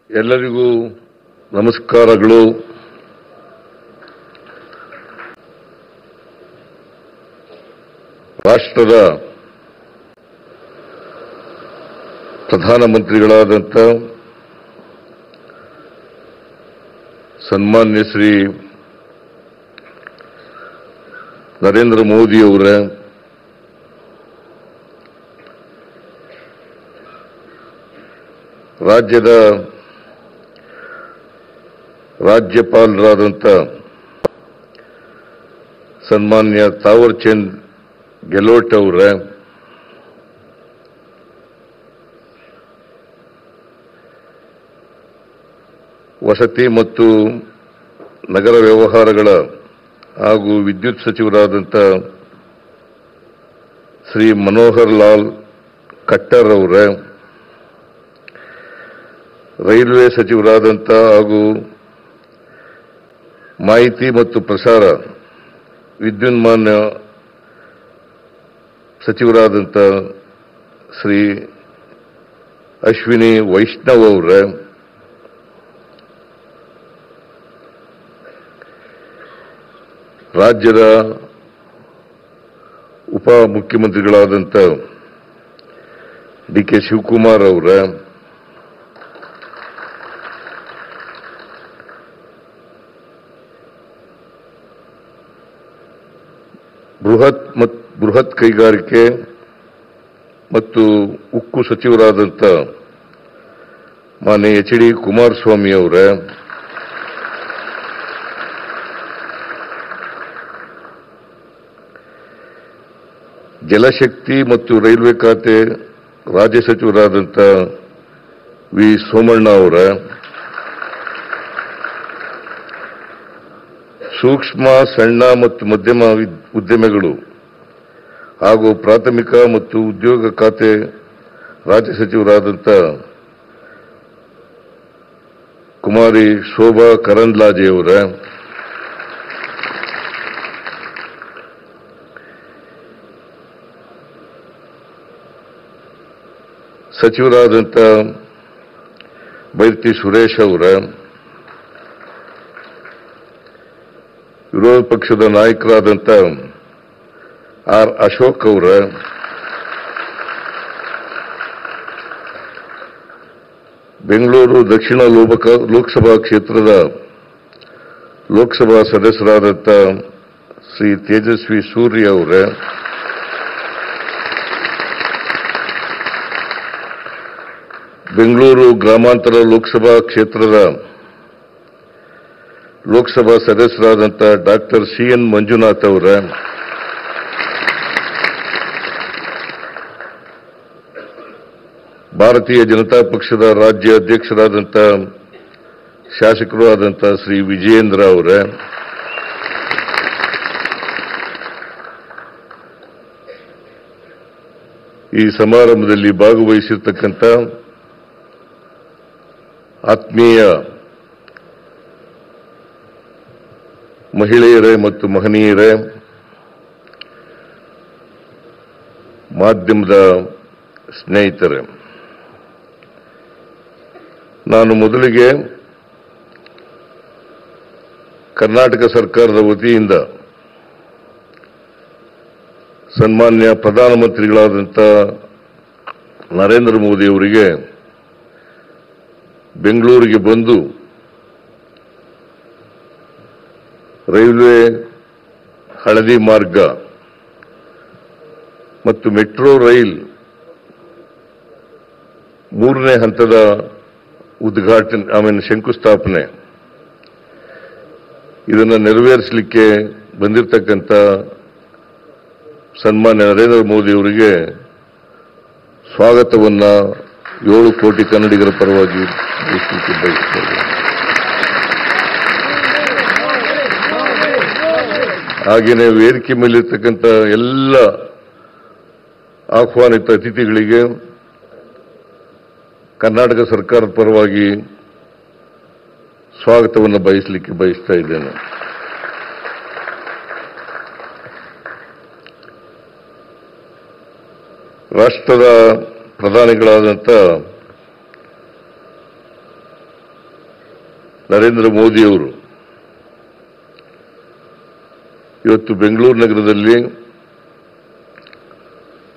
ಎಲ್ಲರಿಗೂ ನಮಸ್ಕಾರಗಳು. ರಾಷ್ಟ್ರದ ಪ್ರಧಾನಮಂತ್ರಿಗಳಾದಂಥ ಸನ್ಮಾನ್ಯ ಶ್ರೀ ನರೇಂದ್ರ ಮೋದಿಯವರ ರಾಜ್ಯದ ರಾಜ್ಯಪಾಲರಾದಂಥ ಸನ್ಮಾನ್ಯ ತಾವರ್ ಚಂದ್ ಗೆಹ್ಲೋಟ್ ಅವರ ವಸತಿ ಮತ್ತು ನಗರ ವ್ಯವಹಾರಗಳ ಹಾಗೂ ವಿದ್ಯುತ್ ಸಚಿವರಾದಂಥ ಶ್ರೀ ಮನೋಹರ್ ಲಾಲ್ ಖಟ್ಟರ್ ಅವರ ರೈಲ್ವೆ ಸಚಿವರಾದಂಥ ಹಾಗೂ ಮಾಹಿತಿ ಮತ್ತು ಪ್ರಸಾರ ವಿದ್ಯುನ್ಮಾನ ಸಚಿವರಾದಂಥ ಶ್ರೀ ಅಶ್ವಿನಿ ವೈಷ್ಣವ್ ಅವರ ರಾಜ್ಯದ ಉಪ ಮುಖ್ಯಮಂತ್ರಿಗಳಾದಂಥ ಡಿ.ಕೆ. ಶಿವಕುಮಾರ್ ಅವರ ಬೃಹತ್ ಕೈಗಾರಿಕೆ ಮತ್ತು ಉಕ್ಕು ಸಚಿವರಾದಂಥ ಮಾನ್ಯ ಎಚ್.ಡಿ. ಕುಮಾರಸ್ವಾಮಿ ಅವರ ಜಲಶಕ್ತಿ ಮತ್ತು ರೈಲ್ವೆ ಖಾತೆ ರಾಜ್ಯ ಸಚಿವರಾದಂಥ ವಿ ಸೋಮಣ್ಣ ಅವರ ಸೂಕ್ಷ್ಮ ಸಣ್ಣ ಮತ್ತು ಮಧ್ಯಮ ಉದ್ಯಮಗಳು ಹಾಗೂ ಪ್ರಾಥಮಿಕ ಮತ್ತು ಉದ್ಯೋಗ ಖಾತೆ ರಾಜ್ಯ ಸಚಿವರಾದಂಥ ಕುಮಾರಿ ಶೋಭಾ ಕರಂದ್ಲಾಜೆಯವರ ಸಚಿವರಾದಂಥ ಬೈರತಿ ಸುರೇಶ್ ಅವರ ವಿರೋಧ ಪಕ್ಷದ ನಾಯಕರಾದಂಥ ಆರ್ ಅಶೋಕ್ ಅವರ ಬೆಂಗಳೂರು ದಕ್ಷಿಣ ಲೋಕಸಭಾ ಕ್ಷೇತ್ರದ ಲೋಕಸಭಾ ಸದಸ್ಯರಾದಂಥ ಶ್ರೀ ತೇಜಸ್ವಿ ಸೂರ್ಯ ಅವರ ಬೆಂಗಳೂರು ಗ್ರಾಮಾಂತರ ಲೋಕಸಭಾ ಕ್ಷೇತ್ರದ ಲೋಕಸಭಾ ಸದಸ್ಯರಾದಂಥ ಡಾಕ್ಟರ್ ಸಿ.ಎನ್. ಮಂಜುನಾಥ್ ಅವರ ಭಾರತೀಯ ಜನತಾ ಪಕ್ಷದ ರಾಜ್ಯ ಅಧ್ಯಕ್ಷರಾದಂಥ ಶಾಸಕರು ಆದಂಥ ಶ್ರೀ ವಿಜಯೇಂದ್ರ ಅವರ ಈ ಸಮಾರಂಭದಲ್ಲಿ ಭಾಗವಹಿಸಿರ್ತಕ್ಕಂಥ ಆತ್ಮೀಯ ಮಹಿಳೆಯರೇ ಮತ್ತು ಮಹನೀಯರೇ, ಮಾಧ್ಯಮದ ಸ್ನೇಹಿತರೇ, ನಾನು ಮೊದಲಿಗೆ ಕರ್ನಾಟಕ ಸರ್ಕಾರದ ವತಿಯಿಂದ ಸನ್ಮಾನ್ಯ ಪ್ರಧಾನಮಂತ್ರಿಗಳಾದಂಥ ನರೇಂದ್ರ ಮೋದಿ ಅವರಿಗೆ ಬೆಂಗಳೂರಿಗೆ ಬಂದು ರೈಲ್ವೆ ಹಳದಿ ಮಾರ್ಗ ಮತ್ತು ಮೆಟ್ರೋ ರೈಲ್ 3ನೇ ಹಂತದ ಉದ್ಘಾಟನೆ ಶಂಕುಸ್ಥಾಪನೆ ಇದನ್ನು ನೆರವೇರಿಸಲಿಕ್ಕೆ ಬಂದಿರತಕ್ಕಂಥ ಸನ್ಮಾನ್ಯ ನರೇಂದ್ರ ಮೋದಿ ಅವರಿಗೆ ಸ್ವಾಗತವನ್ನು 7 ಕೋಟಿ ಕನ್ನಡಿಗರ ಪರವಾಗಿ ಬಯಸುತ್ತೇನೆ. ಹಾಗೆಯೇ ವೇದಿಕೆ ಮೇಲಿರ್ತಕ್ಕಂಥ ಎಲ್ಲ ಆಹ್ವಾನಿತ ಅತಿಥಿಗಳಿಗೆ ಕರ್ನಾಟಕ ಸರ್ಕಾರದ ಪರವಾಗಿ ಸ್ವಾಗತವನ್ನು ಬಯಸ್ತಾ ಇದ್ದೇನೆ. ರಾಷ್ಟ್ರದ ಪ್ರಧಾನಿಗಳಾದಂಥ ನರೇಂದ್ರ ಮೋದಿಯವರು ಇವತ್ತು ಬೆಂಗಳೂರು ನಗರದಲ್ಲಿ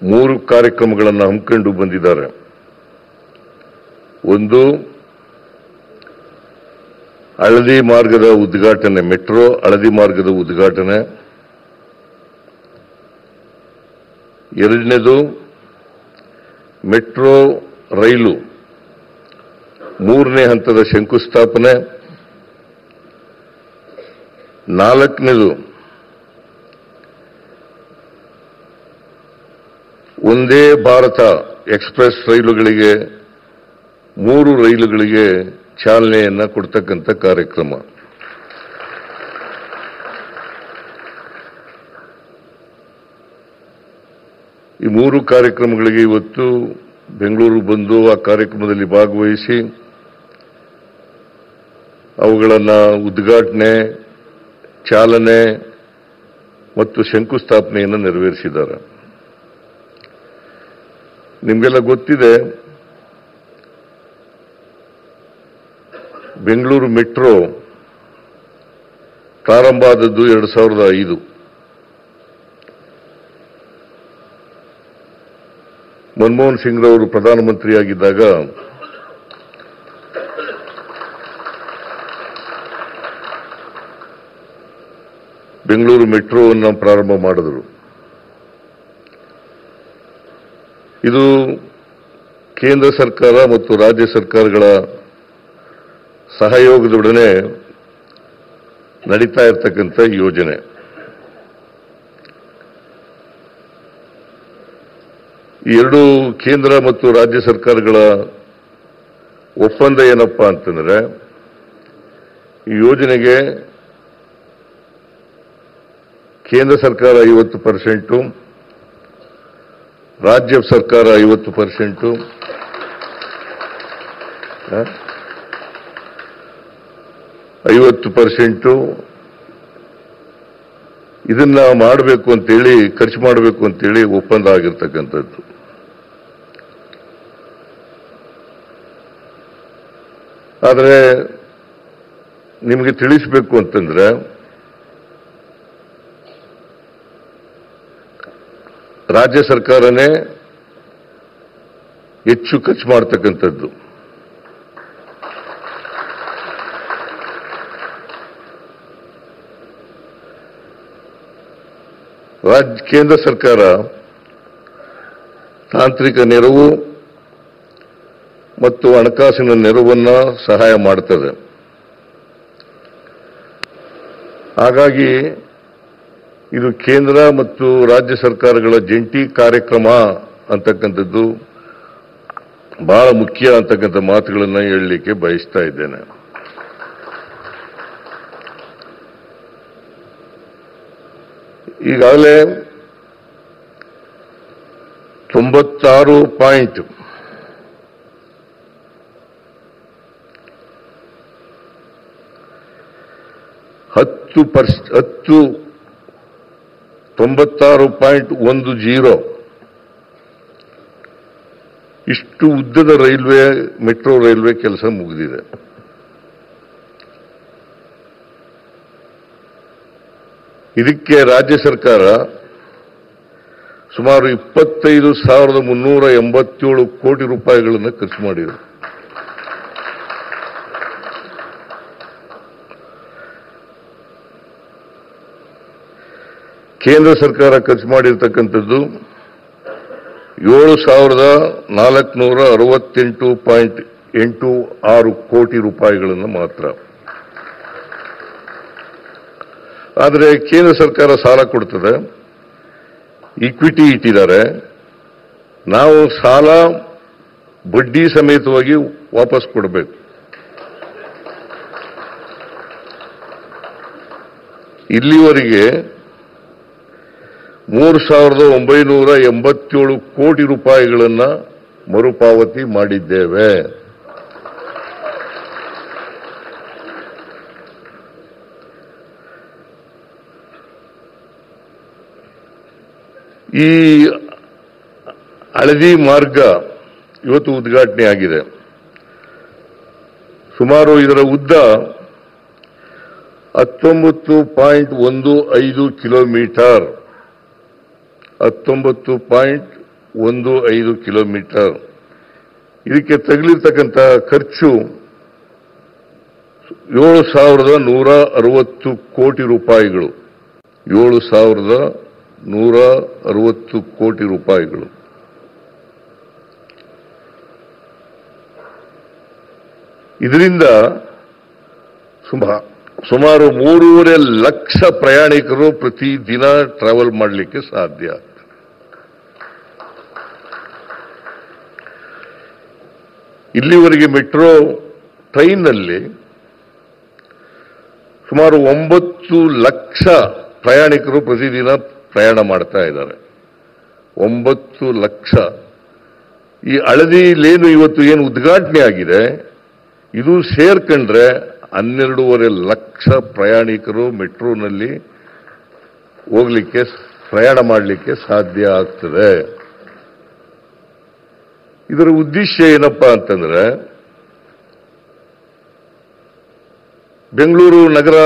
3 ಕಾರ್ಯಕ್ರಮಗಳನ್ನು ಹಮ್ಮಿಕೊಂಡು ಬಂದಿದ್ದಾರೆ. ಒಂದು, ಹಳದಿ ಮಾರ್ಗದ ಉದ್ಘಾಟನೆ, ಮೆಟ್ರೋ ಹಳದಿ ಮಾರ್ಗದ ಉದ್ಘಾಟನೆ. ಎರಡನೇದು, ಮೆಟ್ರೋ ರೈಲು 3ನೇ ಹಂತದ ಶಂಕುಸ್ಥಾಪನೆ. 4ನೇದು, ಒಂದೇ ಭಾರತ ಎಕ್ಸ್ಪ್ರೆಸ್ ರೈಲುಗಳಿಗೆ 3 ರೈಲುಗಳಿಗೆ ಚಾಲನೆಯನ್ನ ಕೊಡ್ತಕ್ಕಂಥ ಕಾರ್ಯಕ್ರಮ. ಈ 3 ಕಾರ್ಯಕ್ರಮಗಳಿಗೆ ಇವತ್ತು ಬೆಂಗಳೂರು ಬಂದು ಆ ಕಾರ್ಯಕ್ರಮದಲ್ಲಿ ಭಾಗವಹಿಸಿ ಅವುಗಳನ್ನು ಉದ್ಘಾಟನೆ, ಚಾಲನೆ ಮತ್ತು ಶಂಕುಸ್ಥಾಪನೆಯನ್ನು ನೆರವೇರಿಸಿದ್ದಾರೆ. ನಿಮಗೆಲ್ಲ ಗೊತ್ತಿದೆ, ಬೆಂಗಳೂರು ಮೆಟ್ರೋ ಪ್ರಾರಂಭ ಆದದ್ದು 2005. ಮನಮೋಹನ್ ಸಿಂಗ್ ರವರು ಪ್ರಧಾನಮಂತ್ರಿಯಾಗಿದ್ದಾಗ ಬೆಂಗಳೂರು ಮೆಟ್ರೋವನ್ನು ಪ್ರಾರಂಭ ಮಾಡಿದರು. ಇದು ಕೇಂದ್ರ ಸರ್ಕಾರ ಮತ್ತು ರಾಜ್ಯ ಸರ್ಕಾರಗಳ ಸಹಯೋಗದೊಡನೆ ನಡೀತಾ ಇರತಕ್ಕಂಥ ಯೋಜನೆ. ಈ 2 ಕೇಂದ್ರ ಮತ್ತು ರಾಜ್ಯ ಸರ್ಕಾರಗಳ ಒಪ್ಪಂದ ಏನಪ್ಪಾ ಅಂತಂದ್ರೆ, ಈ ಯೋಜನೆಗೆ ಕೇಂದ್ರ ಸರ್ಕಾರ 50%, ರಾಜ್ಯ ಸರ್ಕಾರ 50%, ಇದನ್ನ ಮಾಡಬೇಕು ಅಂತೇಳಿ, ಖರ್ಚು ಮಾಡಬೇಕು ಅಂತೇಳಿ ಒಪ್ಪಂದ ಆಗಿರ್ತಕ್ಕಂಥದ್ದು. ಆದರೆ ನಿಮಗೆ ತಿಳಿಸಬೇಕು ಅಂತಂದ್ರೆ, ರಾಜ್ಯ ಸರ್ಕಾರನೇ ಹೆಚ್ಚು ಖರ್ಚು ಮಾಡತಕ್ಕಂಥದ್ದು. ಕೇಂದ್ರ ಸರ್ಕಾರ ತಾಂತ್ರಿಕ ನೆರವು ಮತ್ತು ಹಣಕಾಸಿನ ನೆರವನ್ನು ಸಹಾಯ ಮಾಡುತ್ತದೆ. ಹಾಗಾಗಿ ಇದು ಕೇಂದ್ರ ಮತ್ತು ರಾಜ್ಯ ಸರ್ಕಾರಗಳ ಜಂಟಿ ಕಾರ್ಯಕ್ರಮ ಅಂತಕ್ಕಂಥದ್ದು ಬಹಳ ಮುಖ್ಯ ಅಂತಕ್ಕಂಥ ಮಾತುಗಳನ್ನು ಹೇಳಲಿಕ್ಕೆ ಬಯಸ್ತಾ ಇದ್ದೇನೆ. ಈಗಾಗಲೇ 96.10% ಇಷ್ಟು ಉದ್ದದ ರೈಲ್ವೆ, ಮೆಟ್ರೋ ರೈಲ್ವೆ ಕೆಲಸ ಮುಗಿದಿದೆ. ಇದಕ್ಕೆ ರಾಜ್ಯ ಸರ್ಕಾರ ಸುಮಾರು 25,387 ಕೋಟಿ ರೂಪಾಯಿಗಳನ್ನು ಖರ್ಚು ಮಾಡಿದೆ. ಕೇಂದ್ರ ಸರ್ಕಾರ ಖರ್ಚು ಮಾಡಿರ್ತಕ್ಕಂಥದ್ದು 7,468.86 ಕೋಟಿ ರೂಪಾಯಿಗಳನ್ನು ಮಾತ್ರ. ಆದರೆ ಕೇಂದ್ರ ಸರ್ಕಾರ ಸಾಲ ಕೊಡ್ತದೆ, ಈಕ್ವಿಟಿ ಇಟ್ಟಿದ್ದಾರೆ. ನಾವು ಸಾಲ ಬಡ್ಡಿ ಸಮೇತವಾಗಿ ವಾಪಸ್ ಕೊಡಬೇಕು. ಇಲ್ಲಿವರೆಗೆ 3,987 ಕೋಟಿ ರೂಪಾಯಿಗಳನ್ನು ಮರುಪಾವತಿ ಮಾಡಿದ್ದೇವೆ. ಈ ಹಳದಿ ಮಾರ್ಗ ಇವತ್ತು ಉದ್ಘಾಟನೆ ಆಗಿದೆ. ಸುಮಾರು ಇದರ ಉದ್ದ 19.15 ಕಿಲೋಮೀಟರ್ 19.15 ಕಿಲೋಮೀಟರ್. ಇದಕ್ಕೆ ತಗಲಿರ್ತಕ್ಕಂಥ ಖರ್ಚು 7,160 ಕೋಟಿ ರೂಪಾಯಿಗಳು. 7,160 ಕೋಟಿ ರೂಪಾಯಿಗಳು. ಇದರಿಂದ ಸುಮಾರು 3.5 ಲಕ್ಷ ಪ್ರಯಾಣಿಕರು ಪ್ರತಿ ದಿನ ಟ್ರಾವೆಲ್ ಮಾಡಲಿಕ್ಕೆ ಸಾಧ್ಯ. ಇಲ್ಲಿವರೆಗೆ ಮೆಟ್ರೋ ಟ್ರೈನ್ನಲ್ಲಿ ಸುಮಾರು 9 ಲಕ್ಷ ಪ್ರಯಾಣಿಕರು ಪ್ರತಿದಿನ ಪ್ರಯಾಣ ಮಾಡ್ತಾ ಇದ್ದಾರೆ. 9 ಲಕ್ಷ. ಈ ಹಳದಿ ಲೇನು ಇವತ್ತು ಏನು ಉದ್ಘಾಟನೆ ಆಗಿದೆ, ಇದು ಸೇರ್ಕೊಂಡ್ರೆ 12.5 ಲಕ್ಷ ಪ್ರಯಾಣಿಕರು ಮೆಟ್ರೋನಲ್ಲಿ ಹೋಗ್ಲಿಕ್ಕೆ ಪ್ರಯಾಣ ಮಾಡಲಿಕ್ಕೆ ಸಾಧ್ಯ ಆಗ್ತದೆ. ಇದರ ಉದ್ದೇಶ ಏನಪ್ಪಾ ಅಂತಂದ್ರೆ, ಬೆಂಗಳೂರು ನಗರ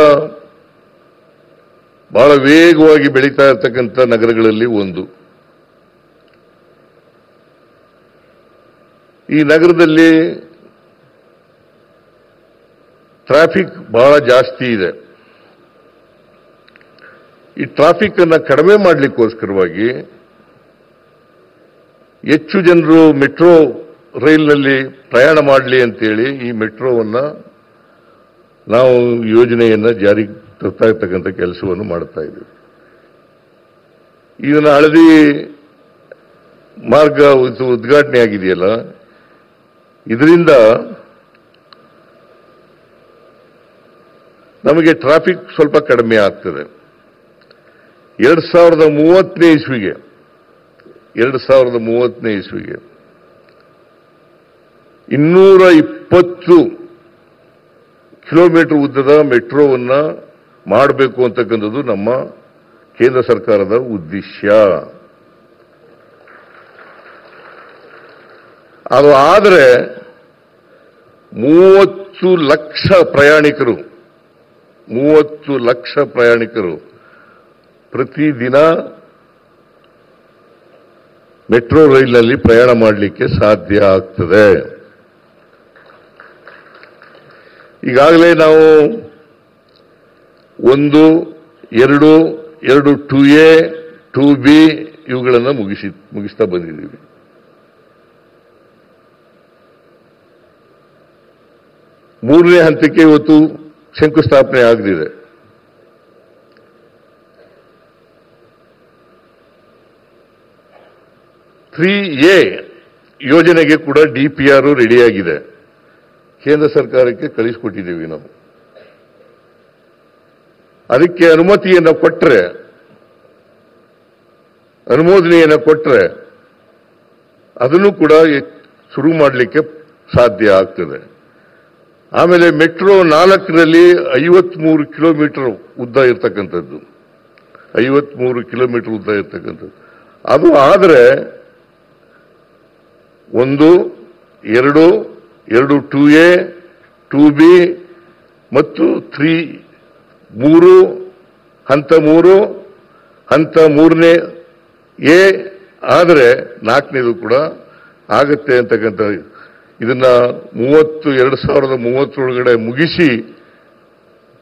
ಬಹಳ ವೇಗವಾಗಿ ಬೆಳೀತಾ ಇರತಕ್ಕಂಥ ನಗರಗಳಲ್ಲಿ ಒಂದು. ಈ ನಗರದಲ್ಲಿ ಟ್ರಾಫಿಕ್ ಬಹಳ ಜಾಸ್ತಿ ಇದೆ. ಈ ಟ್ರಾಫಿಕ್ ಅನ್ನು ಕಡಿಮೆ ಮಾಡಲಿಕ್ಕೋಸ್ಕರವಾಗಿ ಹೆಚ್ಚು ಜನರು ಮೆಟ್ರೋ ರೈಲ್ನಲ್ಲಿ ಪ್ರಯಾಣ ಮಾಡಲಿ ಅಂತೇಳಿ ಈ ಮೆಟ್ರೋವನ್ನು ನಾವು ಯೋಜನೆಯನ್ನು ಜಾರಿಗೆ ತರ್ತಾ ಇರ್ತಕ್ಕಂಥ ಕೆಲಸವನ್ನು ಮಾಡ್ತಾ ಇದ್ದೀವಿ. ಇದನ್ನ ಹಳದಿ ಮಾರ್ಗ ಉದ್ಘಾಟನೆ ಆಗಿದೆಯಲ್ಲ, ಇದರಿಂದ ನಮಗೆ ಟ್ರಾಫಿಕ್ ಸ್ವಲ್ಪ ಕಡಿಮೆ ಆಗ್ತದೆ. 2030ನೇ ಇಸ್ವಿಗೆ 220 ಕಿಲೋಮೀಟರ್ ಉದ್ದದ ಮೆಟ್ರೋವನ್ನು ಮಾಡಬೇಕು ಅಂತಕ್ಕಂಥದ್ದು ನಮ್ಮ ಕೇಂದ್ರ ಸರ್ಕಾರದ ಉದ್ದೇಶ. ಅದು ಆದರೆ 30 ಲಕ್ಷ ಪ್ರಯಾಣಿಕರು ಪ್ರತಿದಿನ ಮೆಟ್ರೋ ರೈಲಿನಲ್ಲಿ ಪ್ರಯಾಣ ಮಾಡಲಿಕ್ಕೆ ಸಾಧ್ಯ ಆಗ್ತದೆ. ಈಗಾಗಲೇ ನಾವು 1, 2, 2A, 2B ಇವುಗಳನ್ನು ಮುಗಿಸ್ತಾ ಬಂದಿದ್ದೀವಿ. ಮೂರನೇ ಹಂತಕ್ಕೆ ಇವತ್ತು ಶಂಕುಸ್ಥಾಪನೆ ಆಗಲಿದೆ. A ಯೋಜನೆಗೆ ಕೂಡ DPR ರೆಡಿಯಾಗಿದೆ. ಕೇಂದ್ರ ಸರ್ಕಾರಕ್ಕೆ ಕಳಿಸಿಕೊಟ್ಟಿದ್ದೀವಿ ನಾವು. ಅದಕ್ಕೆ ಅನುಮೋದನೆಯನ್ನು ಕೊಟ್ಟರೆ ಅದನ್ನು ಕೂಡ ಶುರು ಮಾಡಲಿಕ್ಕೆ ಸಾಧ್ಯ ಆಗ್ತದೆ. ಆಮೇಲೆ ಮೆಟ್ರೋ 4ರಲ್ಲಿ 53 ಕಿಲೋಮೀಟರ್ ಉದ್ದ ಇರ್ತಕ್ಕಂಥದ್ದು. 53 ಕಿಲೋಮೀಟರ್ ಉದ್ದ ಇರ್ತಕ್ಕಂಥದ್ದು. ಅದು ಆದರೆ 1, 2, 2A, 2B ಮತ್ತು 3 ಹಂತ 3ನೇ A ಆದರೆ 4ನೇದು ಕೂಡ ಆಗತ್ತೆ ಅಂತಕ್ಕಂಥ ಇದನ್ನ 2030 ಒಳಗಡೆ ಮುಗಿಸಿ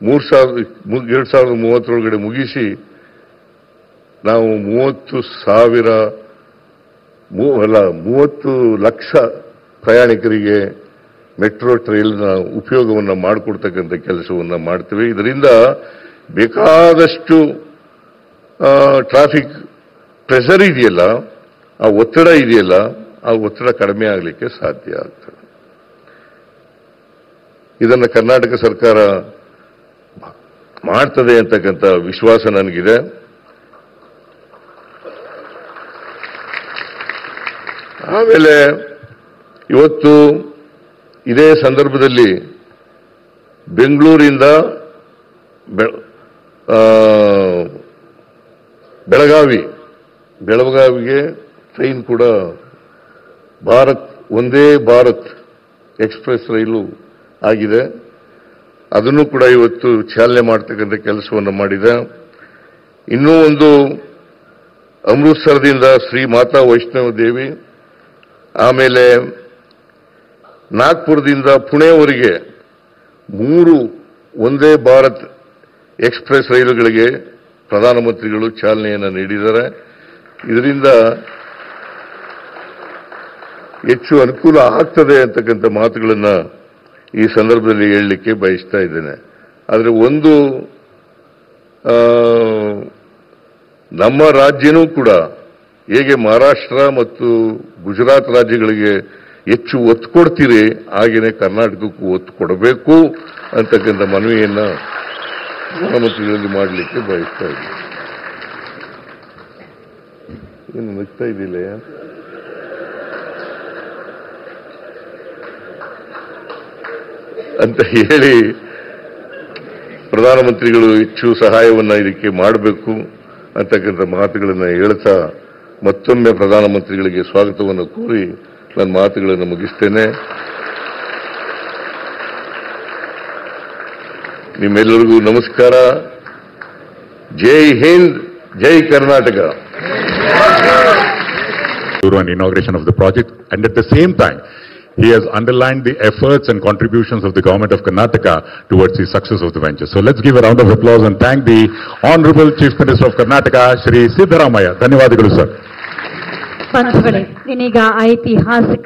2030 ಒಳಗಡೆ ಮುಗಿಸಿ ನಾವು 30 ಲಕ್ಷ ಪ್ರಯಾಣಿಕರಿಗೆ ಮೆಟ್ರೋ ಟ್ರೈಲ್ನ ಉಪಯೋಗವನ್ನು ಮಾಡಿಕೊಡ್ತಕ್ಕಂಥ ಕೆಲಸವನ್ನು ಮಾಡ್ತೀವಿ. ಇದರಿಂದ ಬೇಕಾದಷ್ಟು ಟ್ರಾಫಿಕ್ ಪ್ರೆಷರ್ ಇದೆಯಲ್ಲ, ಆ ಒತ್ತಡ ಇದೆಯಲ್ಲ, ಆ ಒತ್ತಡ ಕಡಿಮೆ ಆಗಲಿಕ್ಕೆ ಸಾಧ್ಯ ಆಗ್ತದೆ. ಇದನ್ನು ಕರ್ನಾಟಕ ಸರ್ಕಾರ ಮಾಡ್ತದೆ ಅಂತಕ್ಕಂಥ ವಿಶ್ವಾಸ ನನಗಿದೆ. ಆಮೇಲೆ ಇವತ್ತು ಇದೇ ಸಂದರ್ಭದಲ್ಲಿ ಬೆಂಗಳೂರಿಂದ ಬೆಳಗಾವಿಗೆ ಟ್ರೈನ್ ಕೂಡ ವಂದೇ ಭಾರತ್ ಎಕ್ಸ್ಪ್ರೆಸ್ ರೈಲು ಆಗಿದೆ. ಅದನ್ನು ಕೂಡ ಇವತ್ತು ಚಾಲನೆ ಮಾಡತಕ್ಕಂಥ ಕೆಲಸವನ್ನು ಮಾಡಿದೆ. ಇನ್ನೂ ಒಂದು ಅಮೃತಸರದಿಂದ ಶ್ರೀ ಮಾತಾ ವೈಷ್ಣವ ದೇವಿ, ಆಮೇಲೆ ನಾಗ್ಪುರದಿಂದ ಪುಣೆವರೆಗೆ 3 ಒಂದೇ ಭಾರತ್ ಎಕ್ಸ್ಪ್ರೆಸ್ ರೈಲುಗಳಿಗೆ ಪ್ರಧಾನಮಂತ್ರಿಗಳು ಚಾಲನೆಯನ್ನು ನೀಡಿದ್ದಾರೆ. ಇದರಿಂದ ಹೆಚ್ಚು ಅನುಕೂಲ ಆಗ್ತದೆ ಅಂತಕ್ಕಂಥ ಮಾತುಗಳನ್ನು ಈ ಸಂದರ್ಭದಲ್ಲಿ ಹೇಳಲಿಕ್ಕೆ ಬಯಸ್ತಾ ಇದ್ದೇನೆ. ಆದರೆ ಒಂದು ನಮ್ಮ ರಾಜ್ಯನೂ ಕೂಡ ಹೇಗೆ ಮಹಾರಾಷ್ಟ್ರ ಮತ್ತು ಗುಜರಾತ್ ರಾಜ್ಯಗಳಿಗೆ ಹೆಚ್ಚು ಒತ್ತು ಕೊಡ್ತೀರಿ, ಹಾಗೆಯೇ ಕರ್ನಾಟಕಕ್ಕೂ ಒತ್ತು ಕೊಡಬೇಕು ಅಂತಕ್ಕಂಥ ಮನವಿಯನ್ನು ಪ್ರಧಾನಮಂತ್ರಿಗಳಲ್ಲಿ ಮಾಡಲಿಕ್ಕೆ ಬಯಸ್ತಾ ಇದ್ದೀನಿ. ಏನು ನಗ್ತಾ ಇದ್ದಿಲ್ಲ ಅಂತ ಹೇಳಿ ಪ್ರಧಾನಮಂತ್ರಿಗಳು ಹೆಚ್ಚು ಸಹಾಯವನ್ನು ಇದಕ್ಕೆ ಮಾಡಬೇಕು ಅಂತಕ್ಕಂಥ ಮಾತುಗಳನ್ನು ಹೇಳ್ತಾ ಮತ್ತೊಮ್ಮೆ ಪ್ರಧಾನಮಂತ್ರಿಗಳಿಗೆ ಸ್ವಾಗತವನ್ನು ಕೋರಿ ನನ್ನ ಮಾತುಗಳನ್ನು ಮುಗಿಸ್ತೇನೆ. ನಿಮ್ಮೆಲ್ಲರಿಗೂ ನಮಸ್ಕಾರ. ಜೈ ಹಿಂದ್, ಜೈ Karnataka. An inauguration of the project, and at the same time he has underlined the efforts and contributions of the government of Karnataka towards the success of the venture. So let's give a round of applause and thank the Honorable Chief Minister of Karnataka, Shri Siddaramaiah. ಧನ್ಯವಾದಗಳು sir. ಬಂಧುಗಳೇ, ಇದೀಗ ಐತಿಹಾಸಿಕ